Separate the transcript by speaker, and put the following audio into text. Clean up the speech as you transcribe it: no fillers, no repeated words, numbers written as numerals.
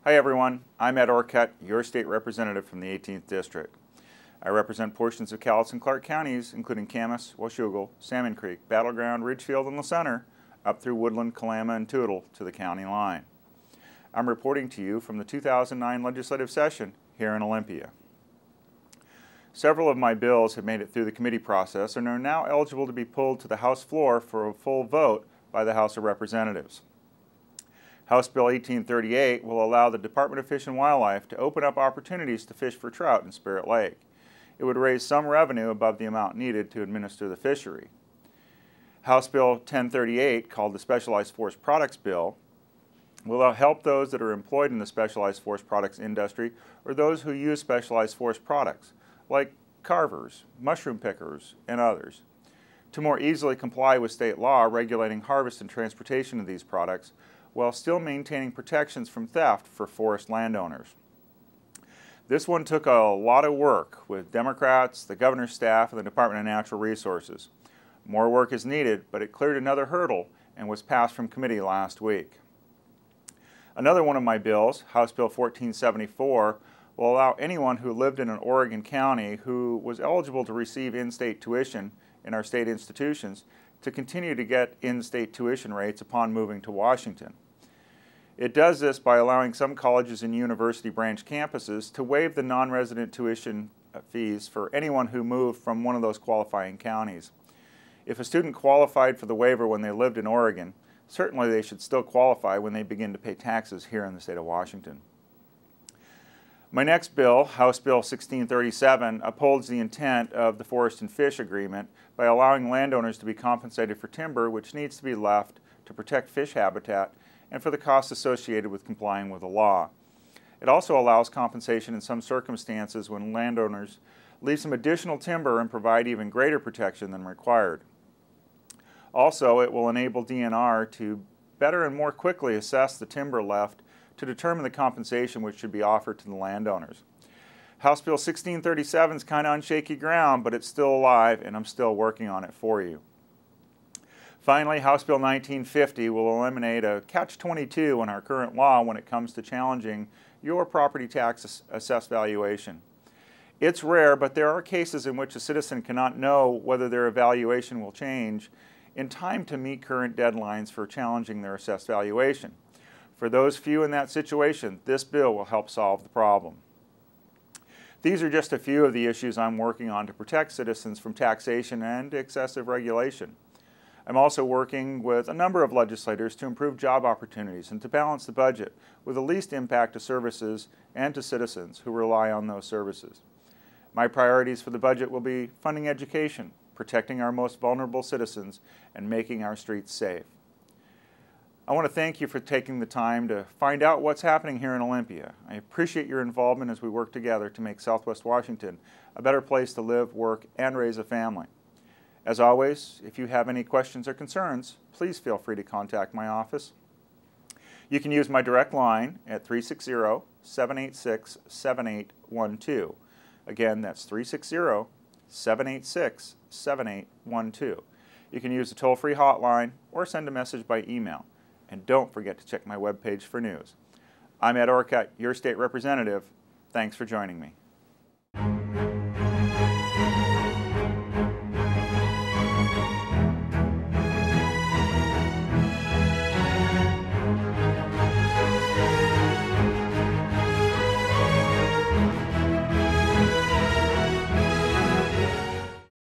Speaker 1: Hi everyone, I'm Ed Orcutt, your state representative from the 18th District. I represent portions of Cowlitz and Clark counties, including Camas, Washougal, Salmon Creek, Battleground, Ridgefield, and La Center, up through Woodland, Kalama, and Toutle to the county line. I'm reporting to you from the 2009 legislative session here in Olympia. Several of my bills have made it through the committee process and are now eligible to be pulled to the House floor for a full vote by the House of Representatives. House Bill 1838 will allow the Department of Fish and Wildlife to open up opportunities to fish for trout in Spirit Lake. It would raise some revenue above the amount needed to administer the fishery. House Bill 1038, called the Specialized Forest Products Bill, will help those that are employed in the specialized forest products industry or those who use specialized forest products, like carvers, mushroom pickers, and others, to more easily comply with state law regulating harvest and transportation of these products, while still maintaining protections from theft for forest landowners. This one took a lot of work with Democrats, the governor's staff, and the Department of Natural Resources. More work is needed, but it cleared another hurdle and was passed from committee last week. Another one of my bills, House Bill 1474, will allow anyone who lived in an Oregon county who was eligible to receive in-state tuition in our state institutions to continue to get in-state tuition rates upon moving to Washington. It does this by allowing some colleges and university branch campuses to waive the non-resident tuition fees for anyone who moved from one of those qualifying counties. If a student qualified for the waiver when they lived in Oregon, certainly they should still qualify when they begin to pay taxes here in the state of Washington. My next bill, House Bill 1637, upholds the intent of the Forest and Fish Agreement by allowing landowners to be compensated for timber which needs to be left to protect fish habitat and for the costs associated with complying with the law. It also allows compensation in some circumstances when landowners leave some additional timber and provide even greater protection than required. Also, it will enable DNR to better and more quickly assess the timber left to determine the compensation which should be offered to the landowners. House Bill 1637 is kind of on shaky ground, but it's still alive and I'm still working on it for you. Finally, House Bill 1950 will eliminate a catch-22 in our current law when it comes to challenging your property tax assessed valuation. It's rare, but there are cases in which a citizen cannot know whether their evaluation will change in time to meet current deadlines for challenging their assessed valuation. For those few in that situation, this bill will help solve the problem. These are just a few of the issues I'm working on to protect citizens from taxation and excessive regulation. I'm also working with a number of legislators to improve job opportunities and to balance the budget with the least impact to services and to citizens who rely on those services. My priorities for the budget will be funding education, protecting our most vulnerable citizens, and making our streets safe. I want to thank you for taking the time to find out what's happening here in Olympia. I appreciate your involvement as we work together to make Southwest Washington a better place to live, work, and raise a family. As always, if you have any questions or concerns, please feel free to contact my office. You can use my direct line at 360-786-7812. Again, that's 360-786-7812. You can use the toll-free hotline or send a message by email. And don't forget to check my webpage for news. I'm Ed Orcutt, your state representative. Thanks for joining me.